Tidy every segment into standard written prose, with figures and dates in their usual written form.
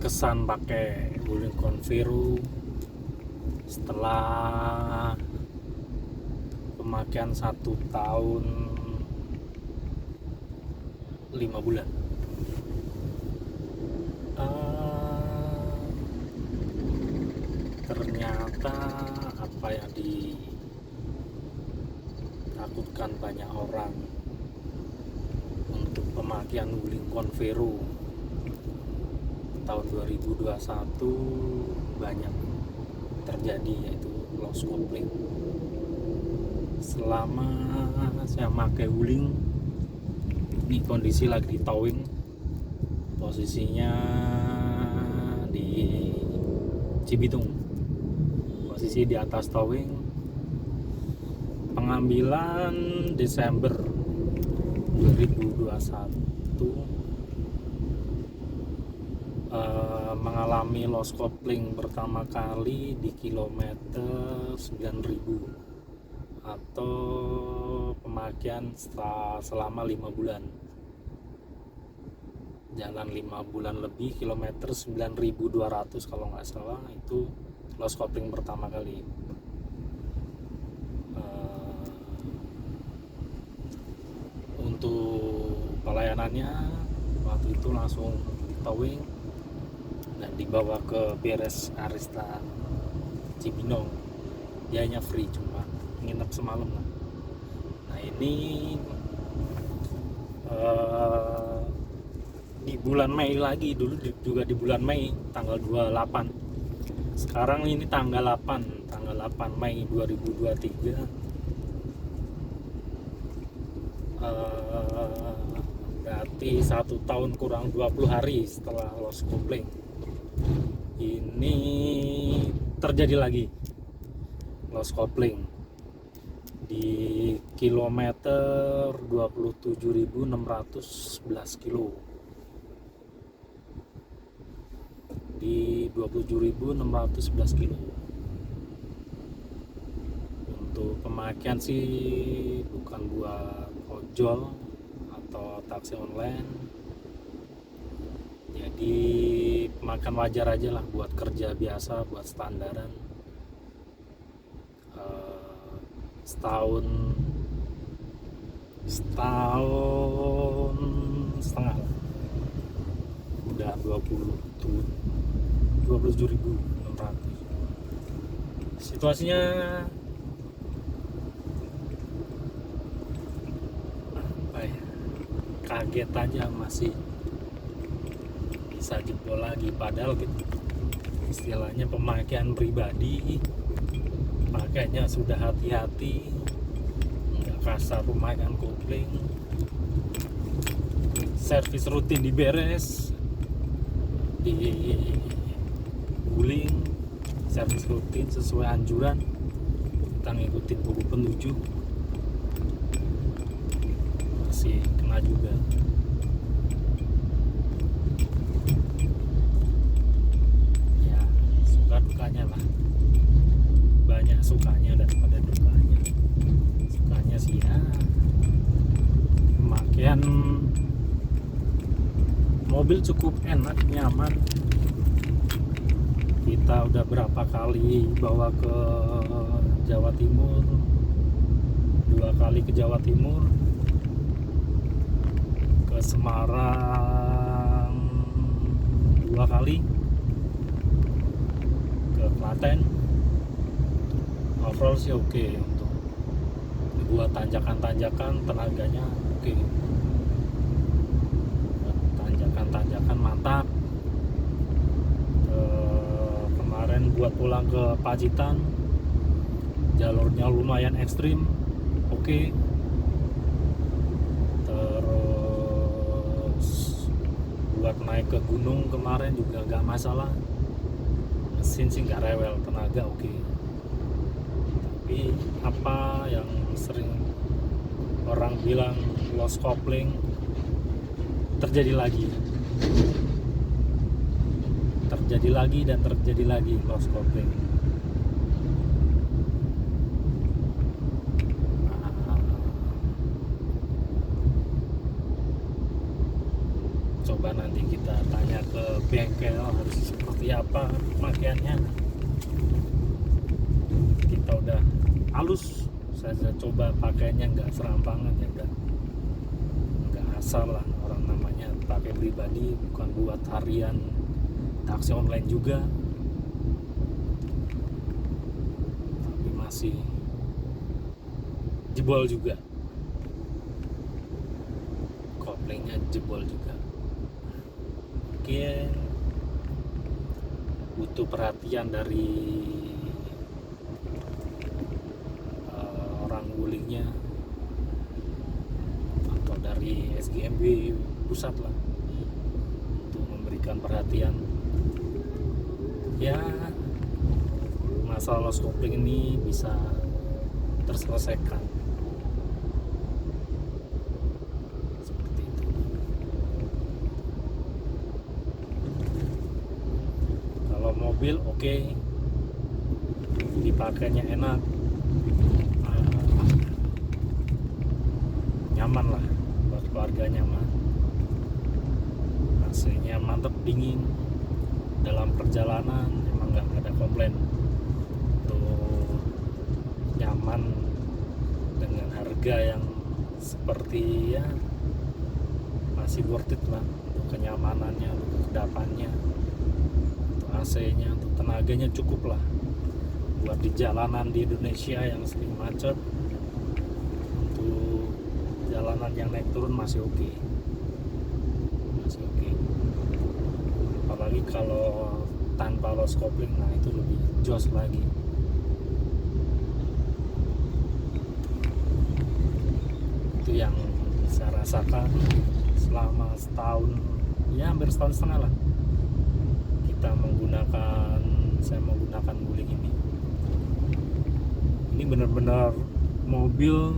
berkesan pakai Wuling Convero setelah pemakaian 1 tahun 5 bulan. Ternyata apa yang ditakutkan banyak orang untuk pemakaian Wuling Convero tahun 2021 banyak terjadi, yaitu lost coupling. Selama saya pakai Wuling, ini kondisi lagi di towing, posisinya di Cibitung, posisi di atas towing. Pengambilan Desember 2021, mengalami lost coupling pertama kali di kilometer 9000 atau pemakaian selama 5 bulan. Jalan 5 bulan lebih, kilometer 9200 kalau nggak salah, itu lost coupling pertama kali. Untuk pelayanannya waktu itu langsung towing dan dibawa ke Beres Arista Cibinong. Dianya free, cuma nginep semalam lah. Nah ini di bulan Mei lagi, dulu juga di bulan Mei tanggal 28. Sekarang ini tanggal 8 Mei 2023. Berarti 1 tahun kurang 20 hari setelah lost coupling ini terjadi lagi lost coupling di kilometer 27.611 kilo, di 27.611 kilo. Untuk pemakaian sih bukan buat ojol atau taksi online, jadi pemakaian wajar aja lah, buat kerja biasa, buat standaran. Setahun setengah lah, udah 27.600. Situasinya apa ya, kaget aja, masih bisa jebol lagi, padahal gitu istilahnya pemakaian pribadi, pakainya sudah hati-hati, nggak kasar pemakaian kopling, servis rutin di Beres, di Wuling servis rutin sesuai anjuran, kita ngikutin buku petunjuk, masih kena juga. Ya suka dukanya lah, banyak sukanya daripada dukanya. Sukanya sih ya pemakaian mobil cukup enak, nyaman. Kita udah berapa kali bawa ke Jawa Timur, 2 kali ke Jawa Timur, ke Semarang 2 kali, ke Klaten. Overall sih oke. Untuk buat tanjakan-tanjakan tenaganya oke. Tanjakan-tanjakan mantap. Kemarin buat pulang ke Pacitan, jalurnya lumayan ekstrim, oke. Terus buat naik ke gunung kemarin juga nggak masalah, mesin sih nggak rewel, tenaga oke. Tapi apa yang sering orang bilang lost coupling terjadi lagi dan terjadi lagi lost coupling. coba nanti kita tanya ke bengkel harus seperti apa pakaiannya. Kita udah halus, saya coba pakaiannya nggak serampangan ya, nggak asal lah, orang namanya pakai pribadi, bukan buat harian taksi online juga, tapi masih jebol juga, koplingnya jebol juga. Mungkin butuh perhatian dari orang gulingnya atau dari SGMB pusat lah, untuk memberikan perhatian. Ya, masalah lost kopling ini bisa terselesaikan seperti itu. Kalau mobil oke, dipakainya enak, nyaman lah, buat keluarga nyaman, AC-nya mantep, dingin, dalam perjalanan emang nggak ada komplain. Tuh, nyaman dengan harga yang seperti ya masih worth it lah, untuk kenyamanannya, untuk kedapannya, untuk AC-nya, untuk tenaganya cukup lah buat di jalanan di Indonesia yang sering macet. Untuk jalanan yang naik turun masih oke. Apalagi kalau tanpa lost kopling, nah itu lebih jos lagi. Itu yang saya rasakan selama setahun, ya hampir setahun setengah lah saya menggunakan guling ini. Ini benar-benar mobil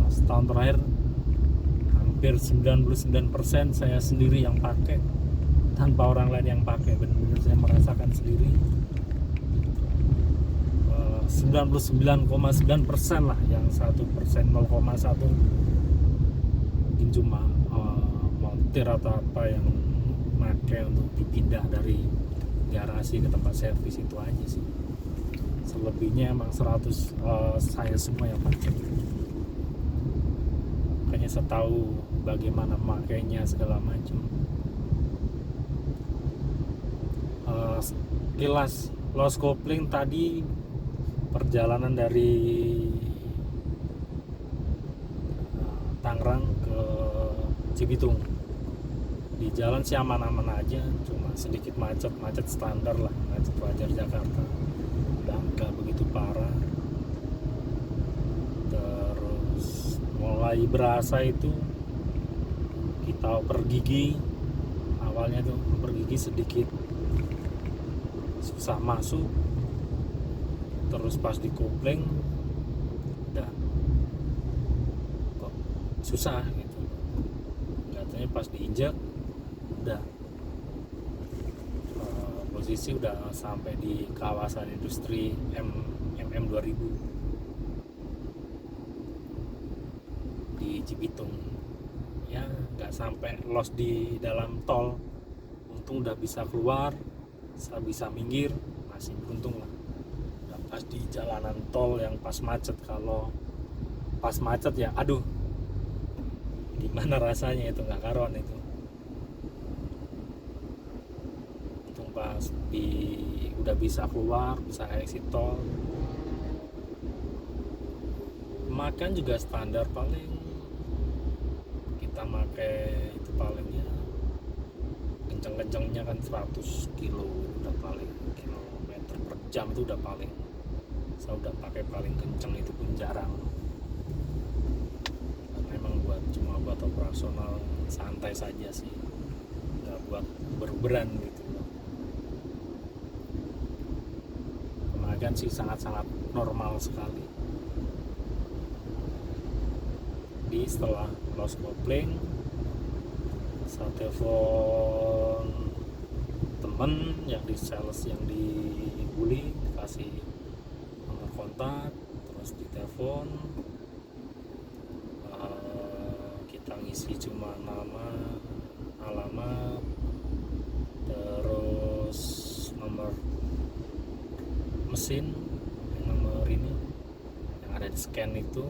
setahun terakhir hampir 99% saya sendiri yang pakai, tanpa orang lain yang pakai. Benar-benar saya merasakan sendiri. 99,9% lah, yang 1%, 0,1 mungkin cuma montir atau apa yang pakai untuk dipindah dari garasi ke tempat servis, itu aja sih. Selebihnya emang 100 saya semua yang pakai. Makanya saya tahu bagaimana makainya segala macam. Kilas lost kopling tadi, perjalanan dari Tangerang ke Cibitung, di jalan sih aman-aman aja, cuma sedikit macet standar lah, macet wajar Jakarta, nggak begitu parah. Terus mulai berasa itu kita oper gigi, awalnya tuh oper gigi sedikit susah masuk, terus pas di kopling udah kok susah gitu, katanya pas diinjak udah posisi udah sampai di kawasan industri MM 2000 di Cibitung. Ya nggak sampai lost di dalam tol, untung udah bisa keluar, saya bisa minggir, masih beruntung lah. Udah pas di jalanan tol yang pas macet. Kalau pas macet ya aduh, gimana rasanya itu, nggak karuan itu. Untung pas udah bisa keluar, bisa exit tol. Makan juga standar, paling kita pakai itu palingnya kenceng-kencengnya kan 100 kilo, udah paling kilometer per jam itu udah paling. Saya udah pakai paling kenceng, itu pun jarang. Memang cuma buat operasional santai saja sih, nggak buat beruberan gitu. Pemakaian sih sangat-sangat normal sekali. Setelah lost kopling, saya telepon temen yang di sales yang di Guli, kasih nomor kontak, terus ditelepon, kita isi cuma nama, alamat, terus nomor mesin, nomor ini yang ada di scan itu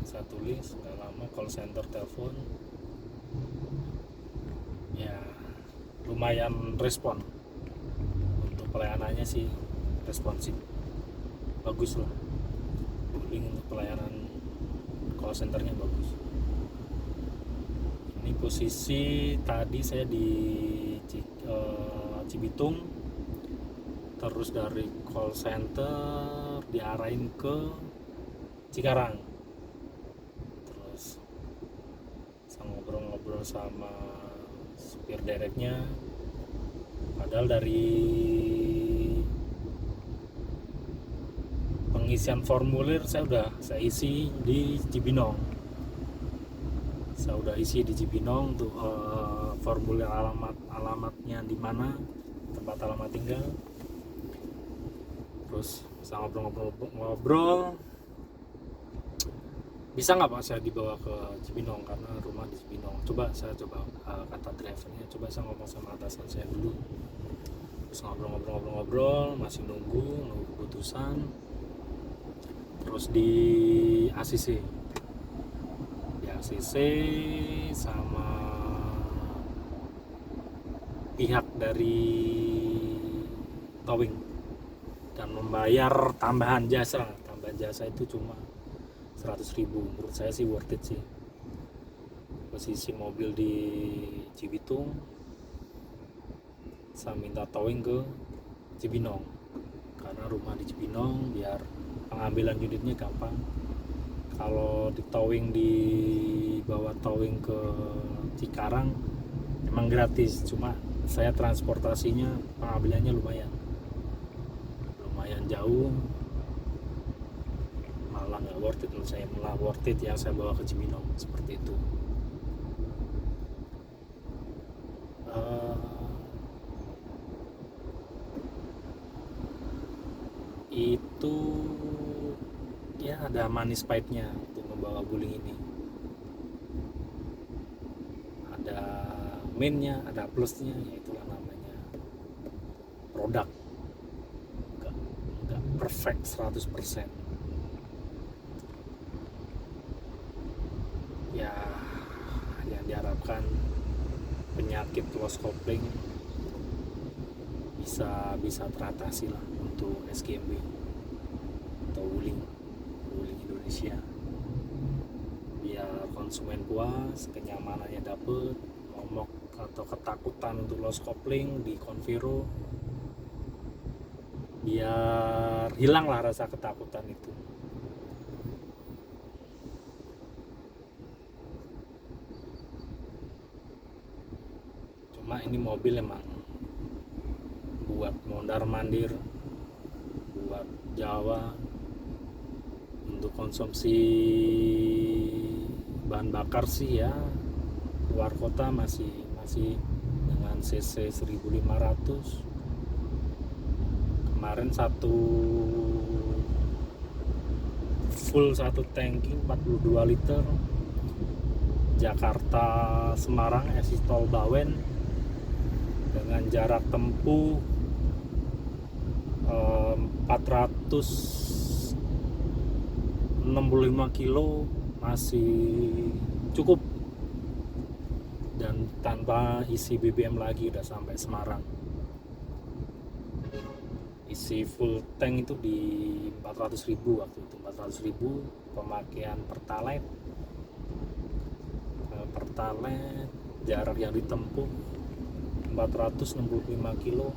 saya tulis. Nggak lama call center telepon, ya lumayan respon. Untuk pelayanannya sih responsif, bagus lah. Wuling untuk pelayanan call centernya bagus. Ini posisi tadi saya di Cibitung, terus dari call center diarahin ke Cikarang. Terus saya ngobrol-ngobrol sama supir dereknya, padahal dari pengisian formulir saya isi di Cibinong. Saya udah isi di Cibinong tuh formulir alamatnya di mana, tempat alamat tinggal. Terus saya ngobrol, bisa nggak Pak saya dibawa ke Cibinong karena rumah di Cibinong. Saya coba kata drivernya, coba saya ngomong sama atasan saya dulu. Terus ngobrol, masih nunggu keputusan. Terus di ACC sama pihak dari towing dan membayar tambahan jasa itu cuma 100.000. Menurut saya sih worth it sih. Posisi mobil di Cibitung, saya minta towing ke Cibinong karena rumah di Cibinong, biar pengambilan unitnya gampang. Kalau dibawa towing ke Cikarang emang gratis, cuma saya transportasinya pengambilannya lumayan jauh, malah nggak worth it menurut saya. Malah worth it yang saya bawa ke Cibinong seperti itu. Itu ya ada manis pahitnya untuk membawa Wuling ini. Ada minusnya, ada plusnya, ya itulah namanya produk. Nggak perfect 100%. Ya yang diharapkan penyakit lost coupling bisa teratasi lah untuk SGMB atau Wuling Indonesia, biar konsumen puas, kenyamanannya dapet, momok atau ketakutan untuk lost coupling di Conviro biar hilang lah rasa ketakutan itu. Cuma ini mobil emang buat mondar mandir, buat Jawa, untuk konsumsi bahan bakar sih ya luar kota masih dengan cc 1500. Kemarin full satu tangki 42 liter Jakarta Semarang exit tol Bawen dengan jarak tempuh 465 kilo masih cukup, dan tanpa isi BBM lagi udah sampai Semarang. Isi full tank itu di 400.000 waktu itu, 400.000 pemakaian pertalite, jarak yang ditempuh 465 kilo.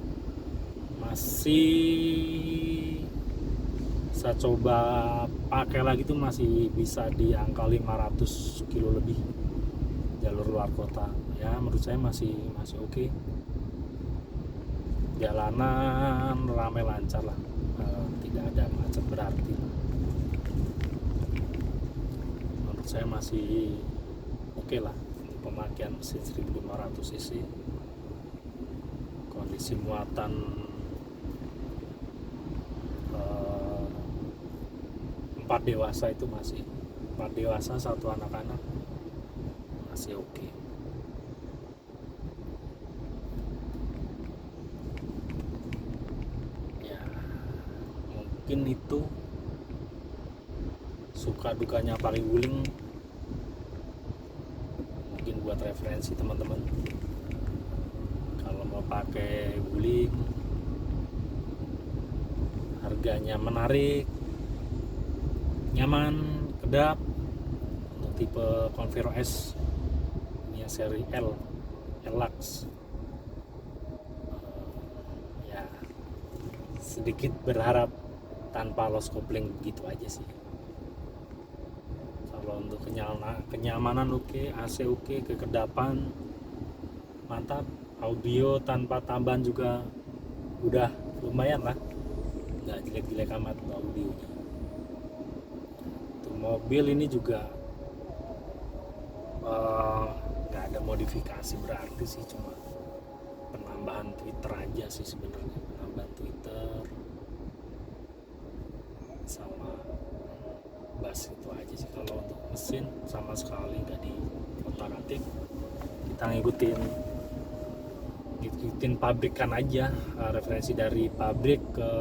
Masih saya coba pakai lagi tuh masih bisa di angka 500 kilo lebih jalur luar kota. Ya menurut saya masih oke. Jalanan ramai lancar lah, tidak ada macet berarti. Menurut saya masih oke lah pemakaian mesin 1500 cc. Kondisi muatan 4 dewasa itu masih 4 dewasa 1 anak-anak masih oke. Ya mungkin itu suka dukanya pakai guling, mungkin buat referensi teman-teman. Kalau mau pakai guling, harganya menarik, nyaman, kedap. Untuk tipe Convero S ini yang seri L, Lux. Ya sedikit berharap tanpa loss coupling gitu aja sih. Kalau untuk kenyamanan oke, AC oke, kekedapan mantap, audio tanpa tambahan juga udah lumayan lah, nggak jelek-jelek amat audionya. Untuk mobil ini juga nggak ada modifikasi berarti sih, cuma penambahan Twitter aja sih sebenarnya, penambahan Twitter sama bas itu aja sih. Kalau untuk mesin sama sekali nggak di otak-atik, kita ngikutin pabrikan aja, referensi dari pabrik ke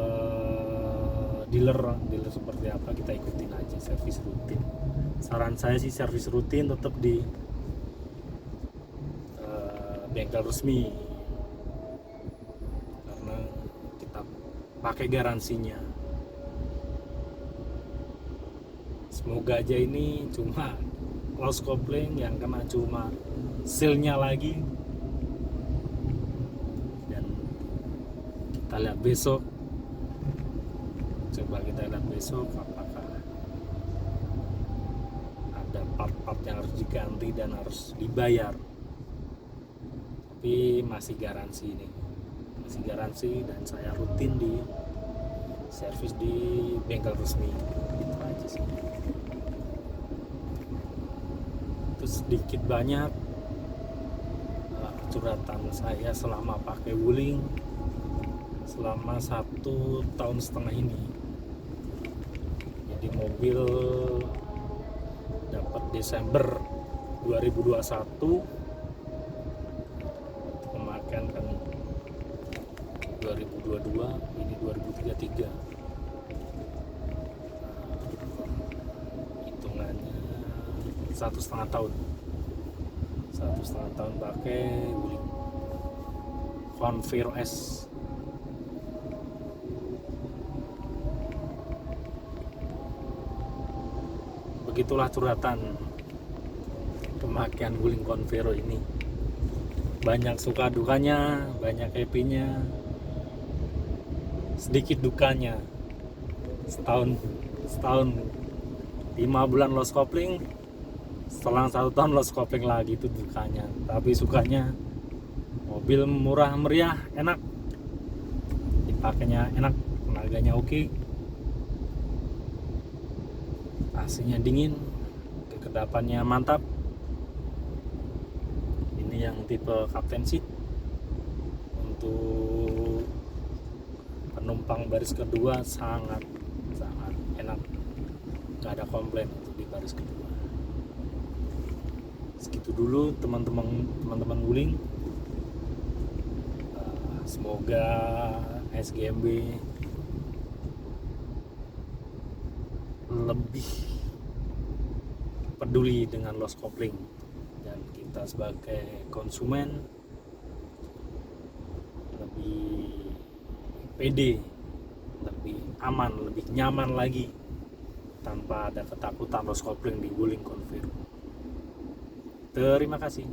dealer seperti apa kita ikutin aja, servis rutin. Saran saya sih servis rutin tetap di bengkel resmi, karena kita pakai garansinya. Semoga aja ini cuma loss coupling, yang kena cuma sealnya lagi. Dan kita lihat besok, coba kita lihat besok apakah ada part-part yang harus diganti dan harus dibayar. Tapi masih garansi ini, masih garansi, dan saya rutin di servis di bengkel resmi. Gitu aja sih. Itu sedikit banyak curhatan saya selama pakai wuling selama 1,5 tahun ini. Jadi mobil dapat Desember 2021, pemakaian kan 2022, ini 2033. Hitungannya 1,5 tahun pakai wuling Convero S. Begitulah curhatan pemakaian wuling Convero ini. Banyak suka dukanya, banyak happy-nya, sedikit dukanya. Setahun 5 bulan loss coupling, setelah 1 tahun loss coupling lagi, itu dukanya. Tapi sukanya mobil murah meriah, enak, dipakainya enak, tenaganya oke, AC-nya dingin, kekedapannya mantap. Ini yang tipe Captain Seat. Untuk penumpang baris kedua sangat enak, nggak ada komplain untuk di baris kedua. Segitu dulu teman-teman wuling. Semoga SGMB lebih peduli dengan loss coupling, dan kita sebagai konsumen lebih pede, lebih aman, lebih nyaman lagi tanpa ada ketakutan loss coupling di wuling Convero. Terima kasih.